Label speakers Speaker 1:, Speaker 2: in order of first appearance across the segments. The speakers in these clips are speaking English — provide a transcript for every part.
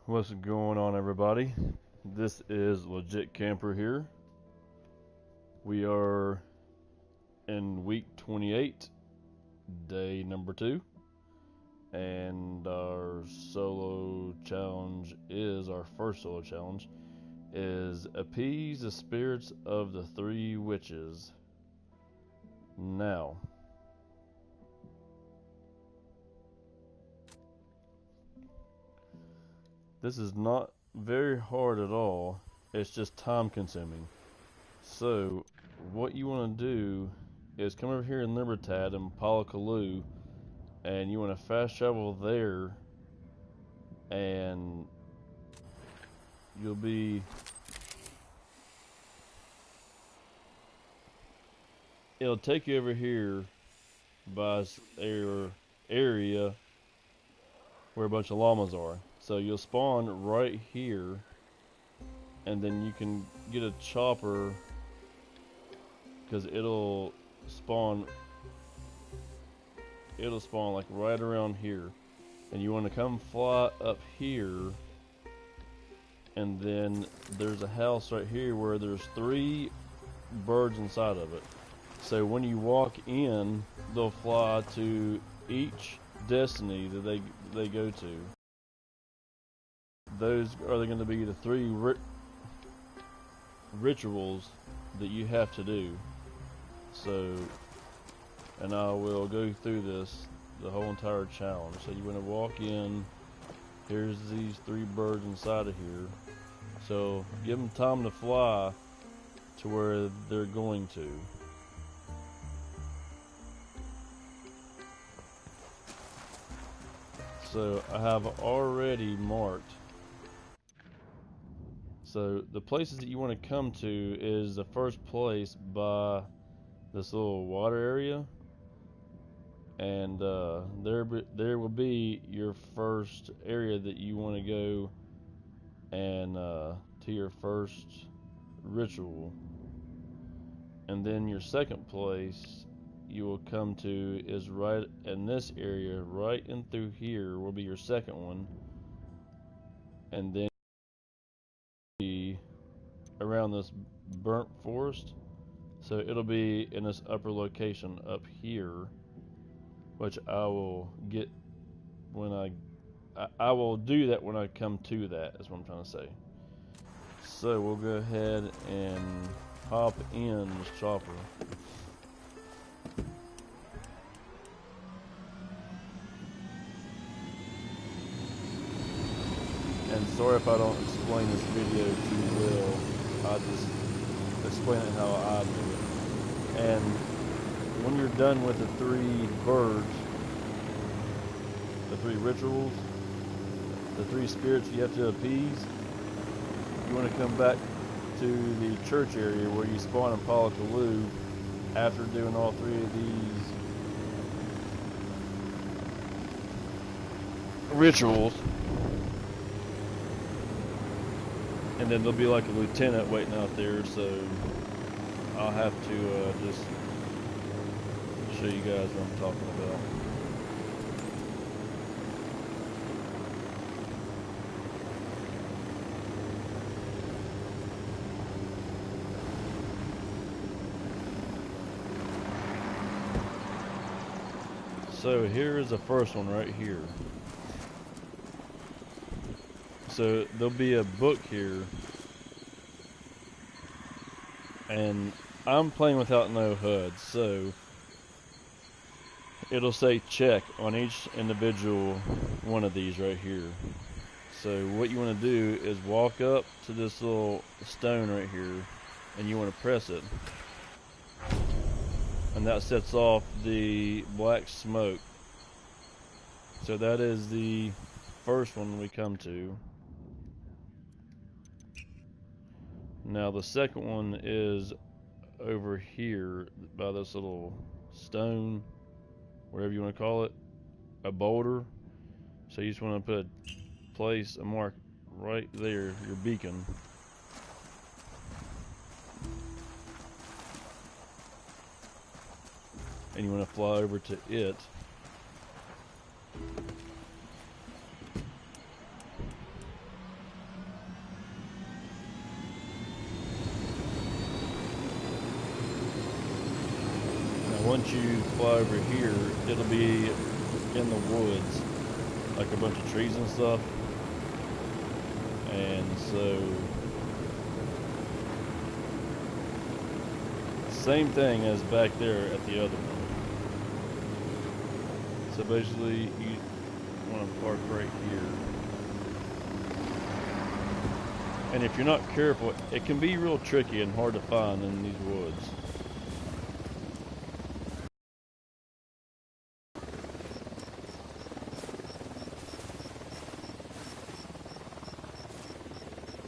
Speaker 1: What's going on, everybody? This is Legit Camper here. We are in week 28, day number 2, and our solo challenge is, our first solo challenge is Appease the Spirits of the 3 Witches. Now, this is not very hard at all, it's just time consuming. So, what you want to do is come over here in Libertad and Palakalu, and you want to fast travel there, and you'll be... It'll take you over here by area where a bunch of llamas are. So you'll spawn right here, and then you can get a chopper, because it'll spawn like right around here, and you want to come fly up here, and then there's a house right here where there's 3 birds inside of it. So when you walk in, they'll fly to each destiny that they go to. Those are going to be the 3 rituals that you have to do. So, and I will go through this, the whole entire challenge. So you want to walk in, here's these 3 birds inside of here. So give them time to fly to where they're going to. So I have already marked. So the places that you want to come to is the first place by this little water area, and there will be your first area that you want to go, and to your first ritual. And then your second place you will come to is right in this area, right in through here will be your second one, and then be around this burnt forest. So it'll be in this upper location up here, which I will get when I will do that when I come to that, is what I'm trying to say. So we'll go ahead and hop in this chopper. And sorry if I don't explain this video too well, I just explain it how I do it. And when you're done with the 3 birds, the 3 rituals, the 3 spirits you have to appease, you want to come back to the church area where you spawn in Palakalu after doing all 3 of these rituals. And then there'll be like a lieutenant waiting out there, so I'll have to just show you guys what I'm talking about. So here is the first one right here. So there'll be a book here, and I'm playing without no HUD, so it'll say check on each individual one of these right here. So what you want to do is walk up to this little stone right here, and you want to press it, and that sets off the black smoke. So that is the first one we come to. Now the second one is over here by this little stone, whatever you want to call it, a boulder. So you just want to place a mark right there, your beacon. And you want to fly over to it. once you fly over here, it'll be in the woods, like a bunch of trees and stuff. And so, same thing as back there at the other one. So basically, you want to park right here. And if you're not careful, it can be real tricky and hard to find in these woods.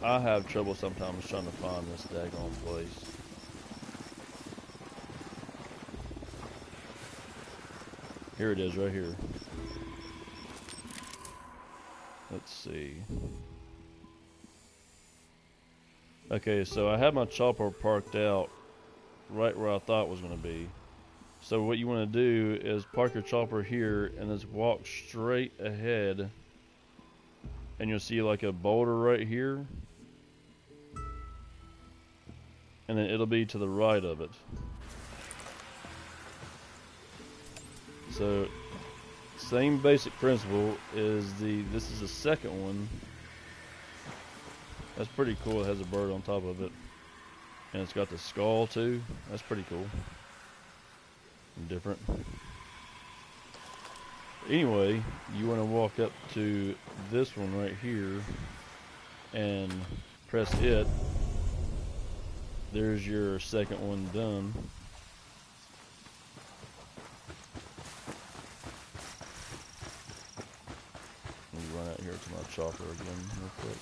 Speaker 1: I have trouble sometimes trying to find this daggone place. Here it is, right here. Let's see. Okay, so I have my chopper parked out right where I thought it was going to be. So what you want to do is park your chopper here and just walk straight ahead, and you'll see like a boulder right here, and then it'll be to the right of it. So same basic principle is this is the second one. That's pretty cool. It has a bird on top of it, and it's got the skull too. That's pretty cool and different. Anyway, you want to walk up to this one right here and press it. There's your second one done. Let me run out here to my chopper again real quick.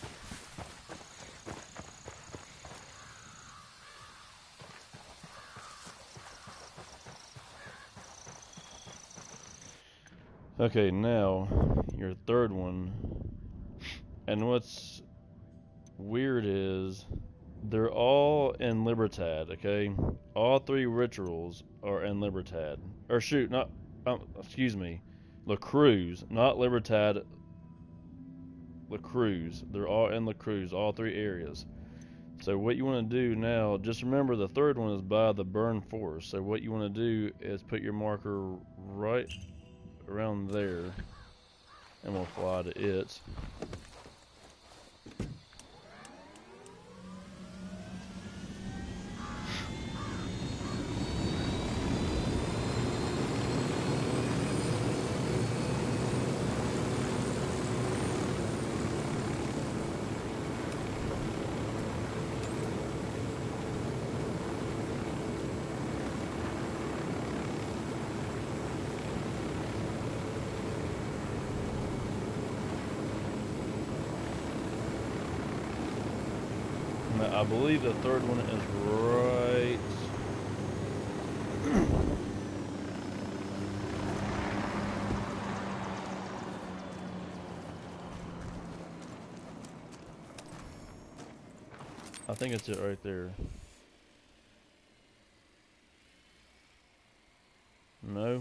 Speaker 1: Okay, now your third one. And what's weird is they're all in Libertad, okay? All three rituals are in Libertad. Or shoot, not, excuse me, La Cruz, not Libertad, La Cruz. They're all in La Cruz, all three areas. So what you want to do now, just remember the third one is by the burn forest. So what you want to do is put your marker right around there, and we'll fly to it. I believe the third one is right. I think it's it right there. No.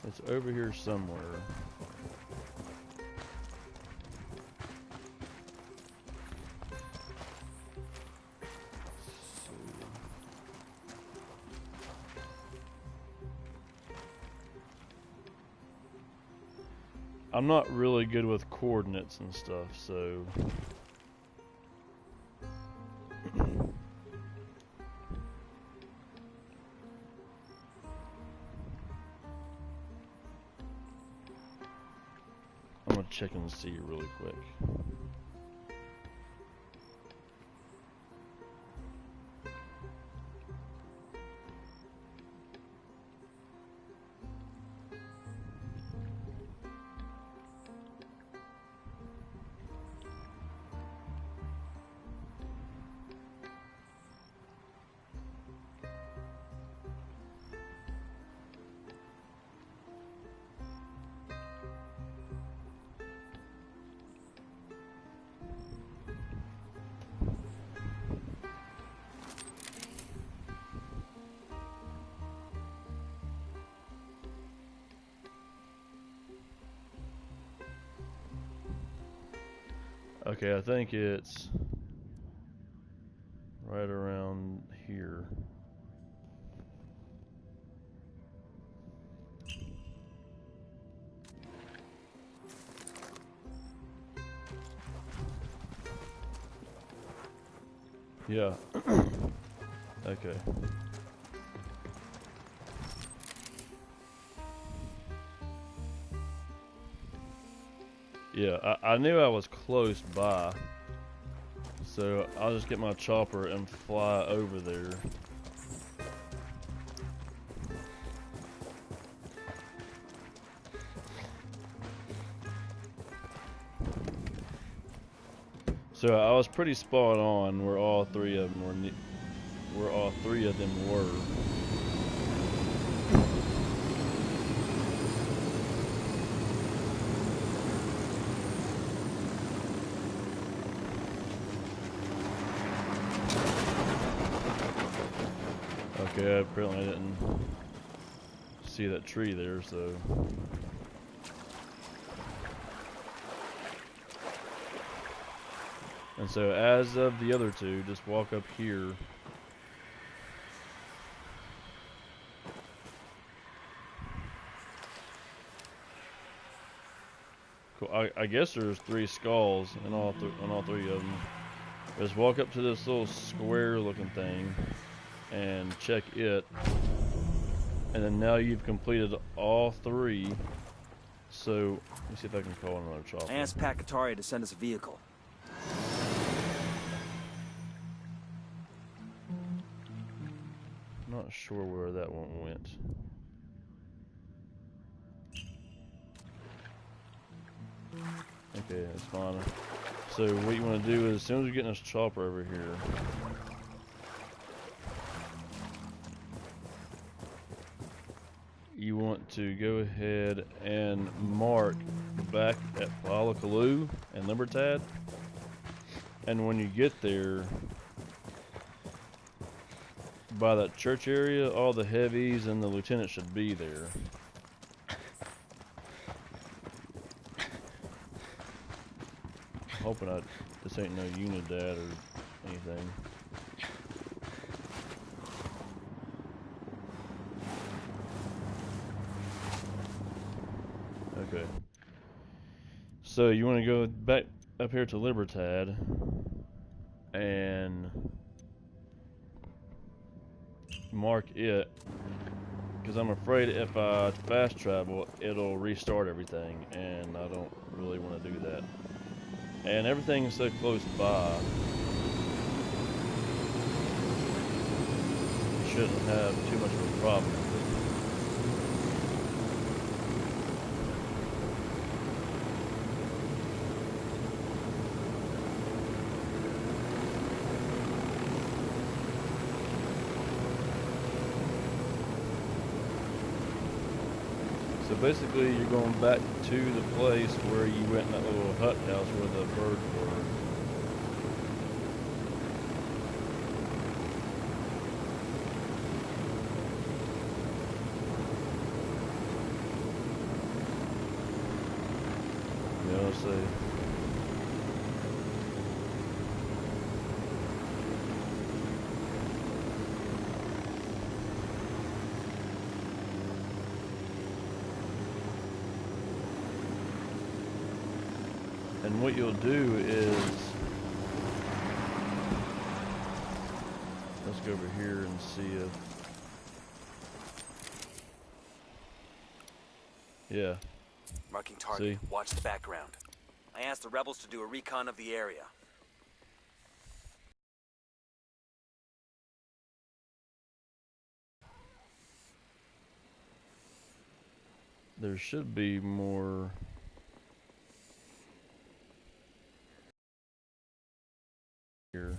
Speaker 1: It's over here somewhere. I'm not really good with coordinates and stuff, so I'm gonna check and see really quick. Okay, I think it's right around here. Yeah. Okay. Yeah, I knew I was close by, so I'll just get my chopper and fly over there. So I was pretty spot on where all three of them were. Okay, apparently I didn't see that tree there, so. And so as of the other two, just walk up here. Cool. I guess there's 3 skulls in all three of them. Just walk up to this little square looking thing and check it. And then now you've completed all 3. So, let me see if I can call another chopper.
Speaker 2: I asked Pakatari to send us a vehicle.
Speaker 1: Not sure where that one went. Okay, that's fine. So what you want to do is, as soon as we get this chopper over here, you want to go ahead and mark back at Palakalu and Libertad. And when you get there, by that church area, all the heavies and the lieutenant should be there. I'm hoping this ain't no Unidad or anything. Okay. So you want to go back up here to Libertad and mark it, because I'm afraid if I fast travel, it'll restart everything, and I don't really want to do that. And everything's so close by, you shouldn't have too much of a problem with it. So basically, you're going back to the place where you went in that little hut house where the birds were. Yeah, let's see. And what you'll do is, let's go over here and see if, yeah.
Speaker 2: Marking target. See? Watch the background. I asked the rebels to do a recon of the area.
Speaker 1: There should be more. Here.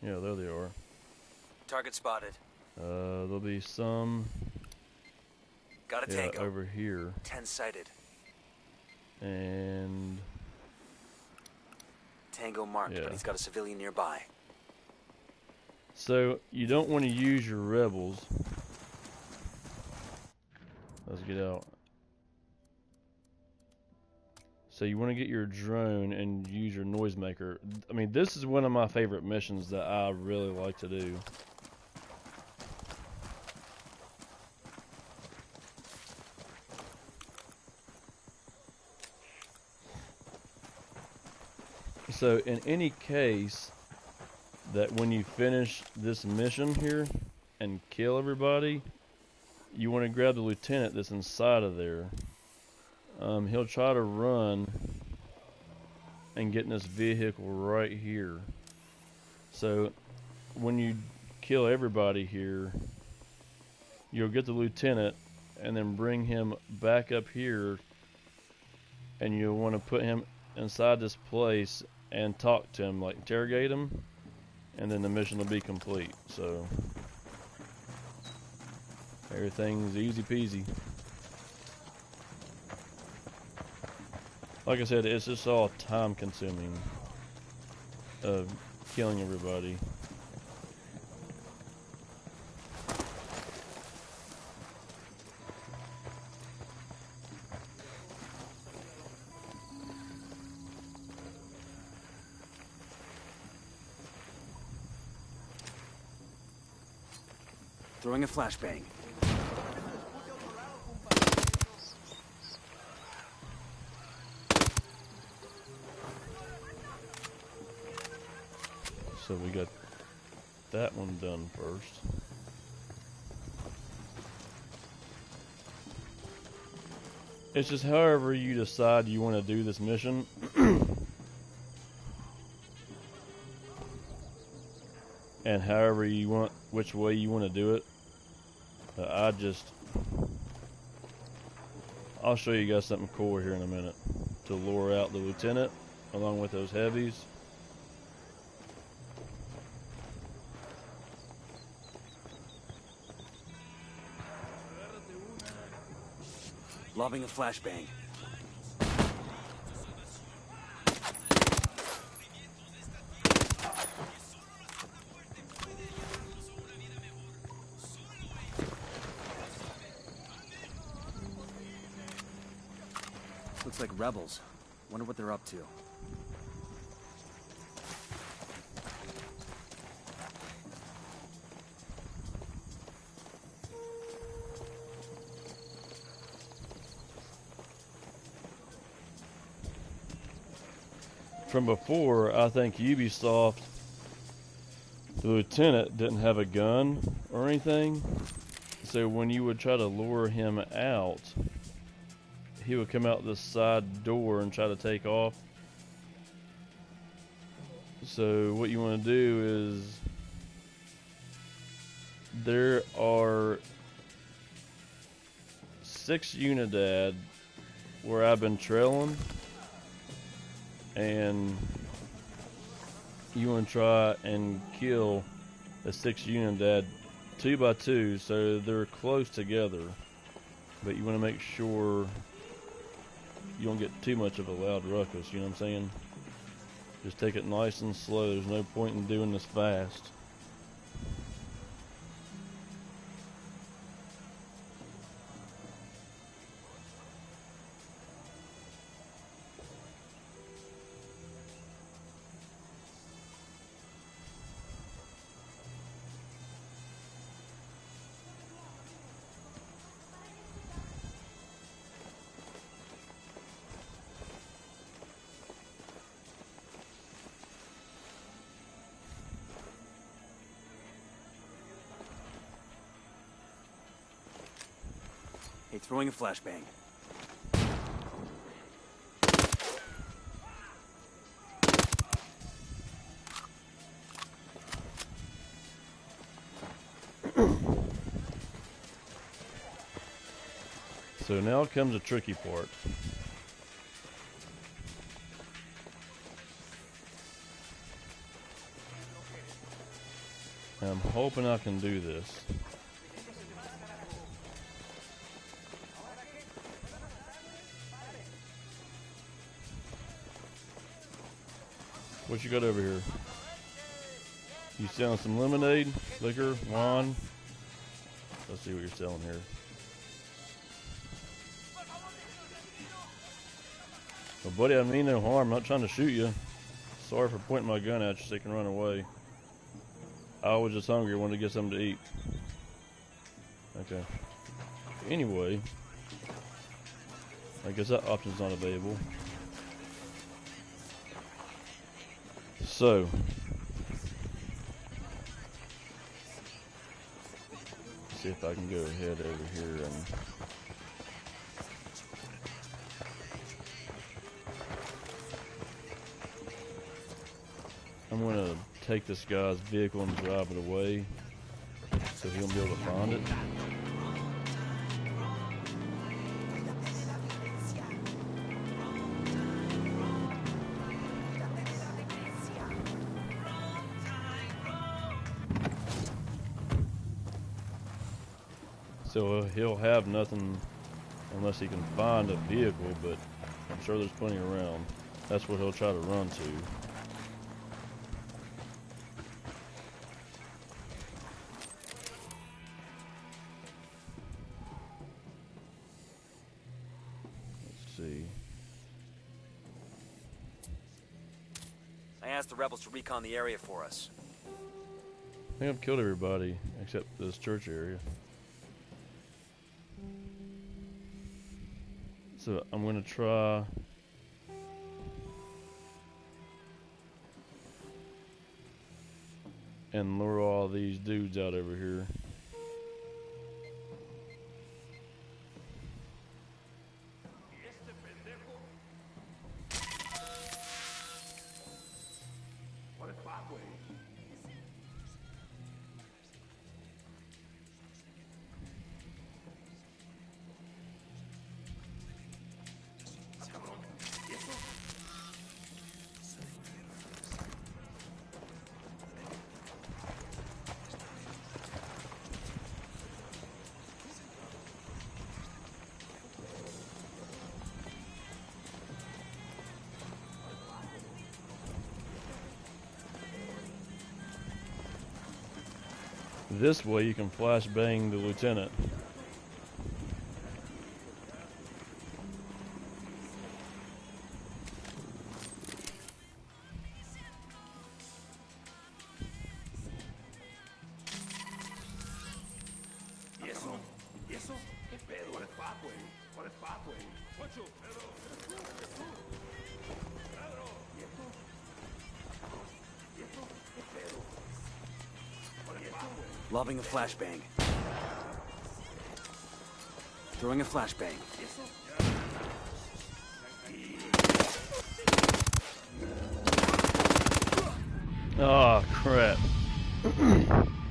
Speaker 1: Yeah, there they are.
Speaker 2: Target spotted.
Speaker 1: There'll be some.
Speaker 2: Got a tango.
Speaker 1: Over here.
Speaker 2: 10 sighted.
Speaker 1: And
Speaker 2: tango marked, but he's got a civilian nearby.
Speaker 1: So you don't want to use your rebels. Let's get out. So you want to get your drone and use your noisemaker. I mean, this is one of my favorite missions that I really like to do. So in any case that when you finish this mission here and kill everybody, you want to grab the lieutenant that's inside of there. He'll try to run and get in this vehicle right here. So when you kill everybody here, you'll get the lieutenant and then bring him back up here, and you'll want to put him inside this place and talk to him, like interrogate him, and then the mission will be complete. So everything's easy peasy. Like I said, it's just all time consuming of killing everybody.
Speaker 2: Throwing a flashbang.
Speaker 1: So we got that one done first. It's just however you decide you want to do this mission. And however you want, which way you want to do it. I'll show you guys something cool here in a minute to lure out the lieutenant along with those heavies.
Speaker 2: Lobbing a flashbang. Looks like rebels. Wonder what they're up to.
Speaker 1: From before, I think Ubisoft, the lieutenant didn't have a gun or anything, so when you would try to lure him out, he would come out this side door and try to take off. So what you want to do is, there are 6 Unidad where I've been trailing, and you want to try and kill the 6 Unidad 2 by 2, so they're close together, but you want to make sure you don't get too much of a loud ruckus, you know what I'm saying? Just take it nice and slow. There's no point in doing this fast.
Speaker 2: Hey, throwing a flashbang.
Speaker 1: So now comes the tricky part. I'm hoping I can do this. What you got over here? You selling some lemonade, liquor, wine? Let's see what you're selling here. Well, buddy, I mean no harm. I'm not trying to shoot you. Sorry for pointing my gun at you so you can run away. I was just hungry, wanted to get something to eat. Okay. Anyway, I guess that option's not available. So, see if I can go ahead over here and I'm gonna take this guy's vehicle and drive it away so he won't be able to find it. So he'll have nothing unless he can find a vehicle, but I'm sure there's plenty around. That's what he'll try to run to. Let's see.
Speaker 2: I asked the rebels to recon the area for us.
Speaker 1: I think I've killed everybody except this church area. So I'm gonna try and lure all these dudes out over here. This way you can flashbang the lieutenant.
Speaker 2: Lobbing a flashbang. Throwing a flashbang.
Speaker 1: Oh crap.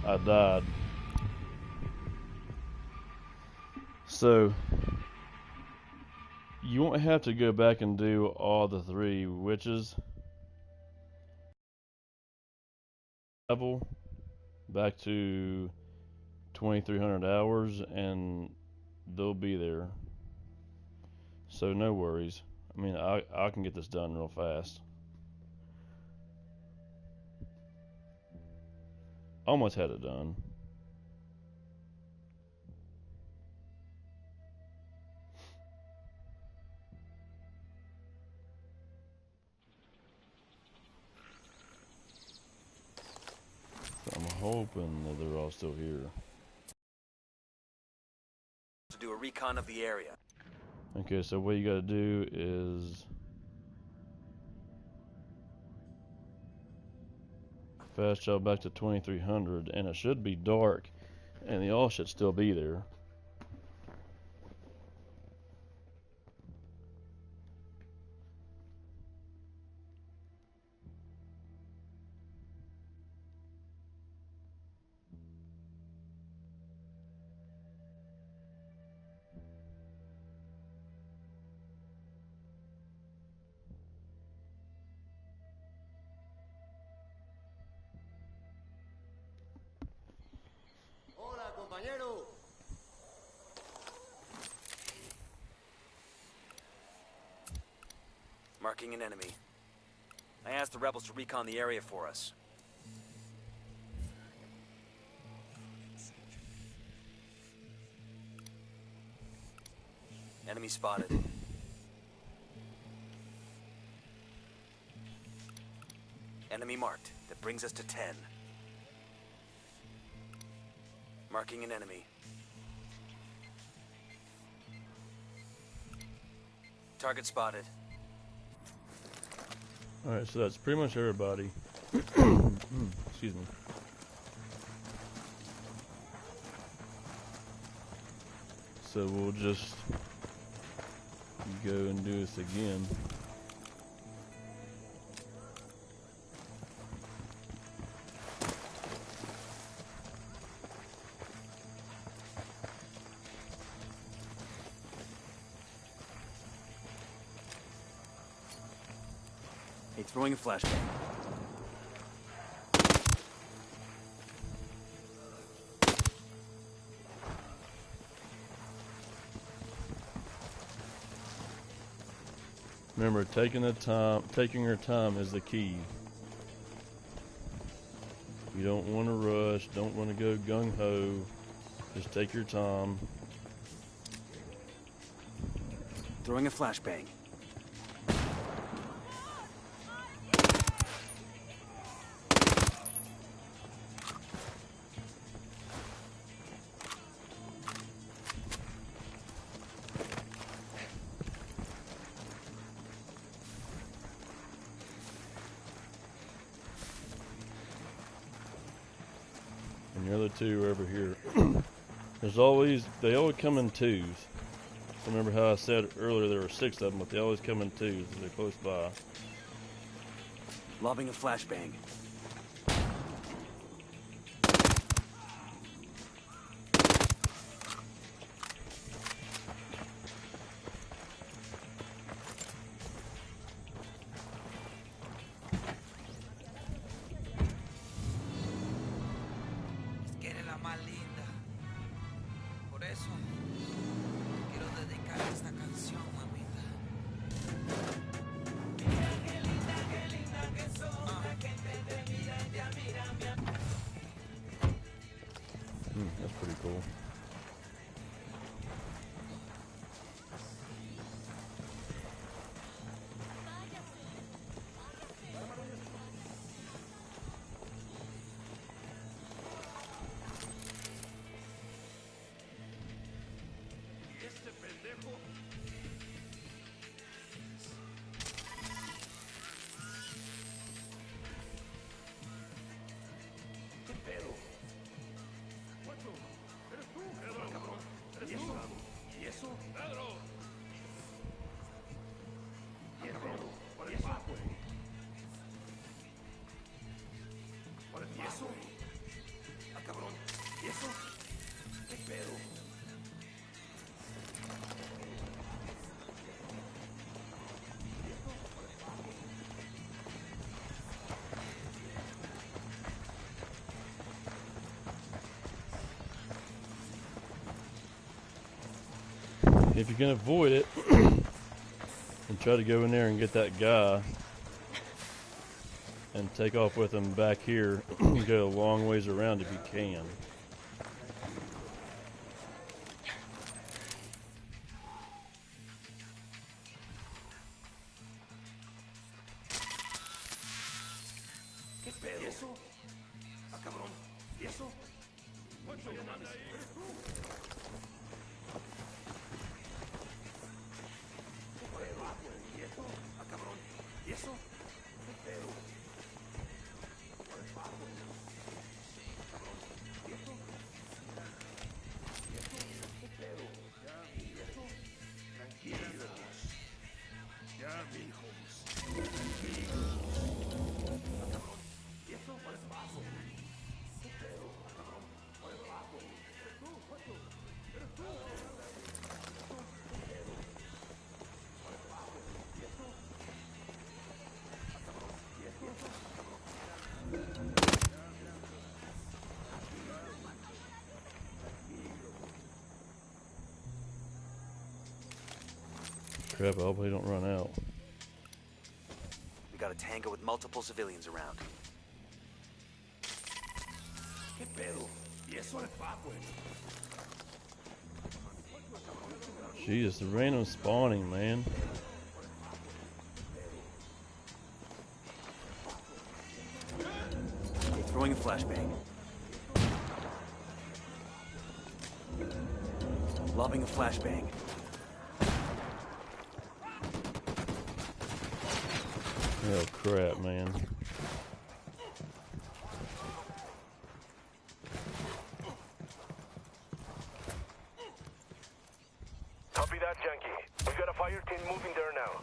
Speaker 1: I died. So you won't have to go back and do all the 3 witches level back to 2300 hours and they'll be there. So no worries. I mean, I can get this done real fast. Almost had it done. So I'm hoping that they're all still here.
Speaker 2: To do a recon of the area.
Speaker 1: Okay, so what you gotta do is fast travel back to 2300 and it should be dark and they all should still be there.
Speaker 2: Marking an enemy. I asked the rebels to recon the area for us. Enemy spotted. Enemy marked. That brings us to 10. Marking an enemy. Target spotted.
Speaker 1: Alright, so that's pretty much everybody. Excuse me. So we'll just go and do this again.
Speaker 2: Hey, throwing a flashbang.
Speaker 1: Remember, taking your time is the key. You don't want to rush, don't want to go gung-ho. Just take your time.
Speaker 2: Throwing a flashbang.
Speaker 1: And the other two are over here. They always come in twos. Remember how I said earlier there were 6 of them, but they always come in twos. They're close by.
Speaker 2: Lobbing a flashbang.
Speaker 1: That's pretty cool. If you can avoid it, and try to go in there and get that guy and take off with him back here, you go a long ways around if you can. Crap, I hope they don't run out.
Speaker 2: We got a tango with multiple civilians around.
Speaker 1: Jesus, the random spawning, man.
Speaker 2: Throwing a flashbang. Lobbing a flashbang.
Speaker 1: Oh crap, man.
Speaker 3: Copy that, Junkie. We got a fire team moving there now.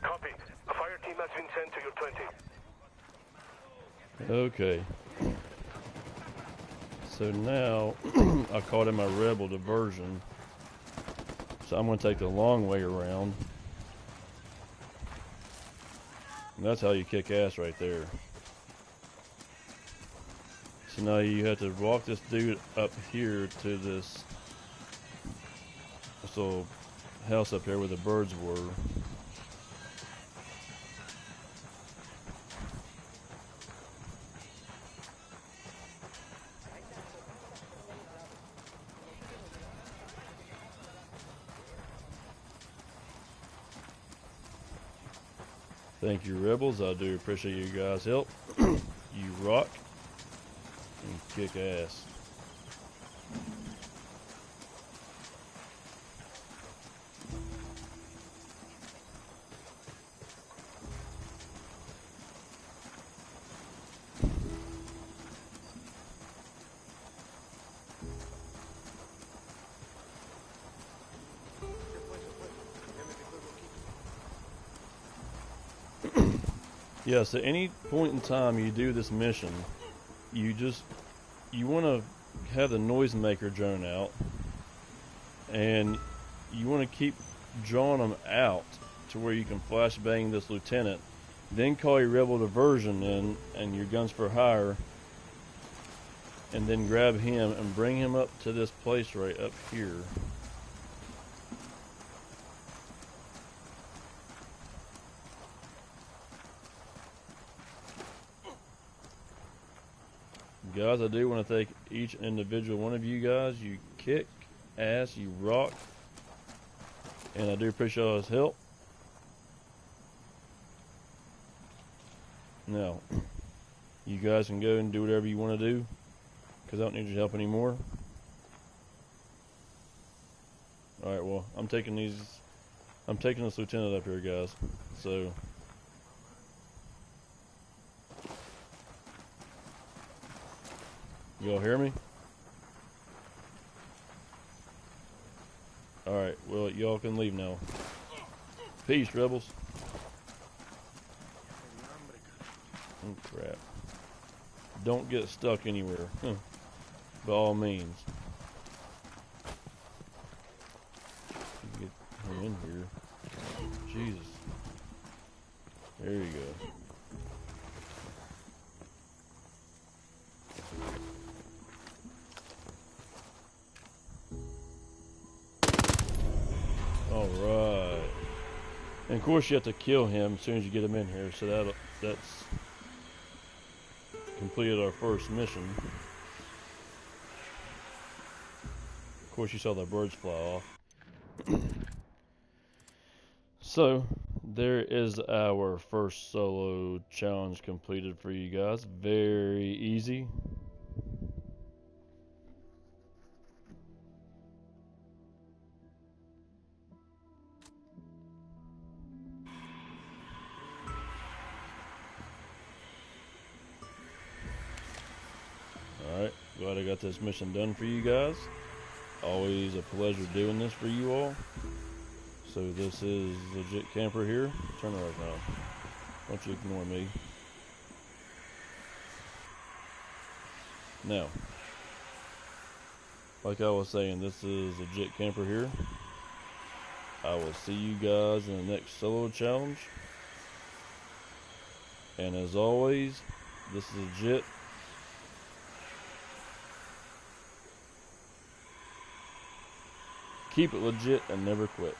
Speaker 3: Copy. A fire team has been sent to your 20.
Speaker 1: Okay. So now I caught in my rebel diversion. So I'm going to take the long way around. And that's how you kick ass right there. So now you have to walk this dude up here to this little house up here where the birds were. Thank you, Rebels. I do appreciate you guys' help. You rock and kick ass. Yes, at any point in time you do this mission, you want to have the noisemaker drone out, and you want to keep drawing them out to where you can flashbang this lieutenant, then call your rebel diversion in and your guns for hire, and then grab him and bring him up to this place right up here. Guys, I do want to thank each individual one of you guys. You kick ass, you rock, and I do appreciate all his help. Now, you guys can go and do whatever you want to do, because I don't need your help anymore. Alright, well, I'm taking this lieutenant up here, guys. So, y'all hear me? Alright, well, y'all can leave now. Peace, Rebels. Oh, crap. Don't get stuck anywhere. By all means. Get him in here. Jesus. There you go. Alright. And of course you have to kill him as soon as you get him in here, so that's completed our first mission. Of course you saw the birds fly off. So, there is our first solo challenge completed for you guys. Very easy. Alright, glad I got this mission done for you guys. Always a pleasure doing this for you all. So this is Legit Camper here. Turn around now. Don't you ignore me. Now, like I was saying, this is Legit Camper here. I will see you guys in the next solo challenge. And as always, this is Legit. Keep it legit and never quit.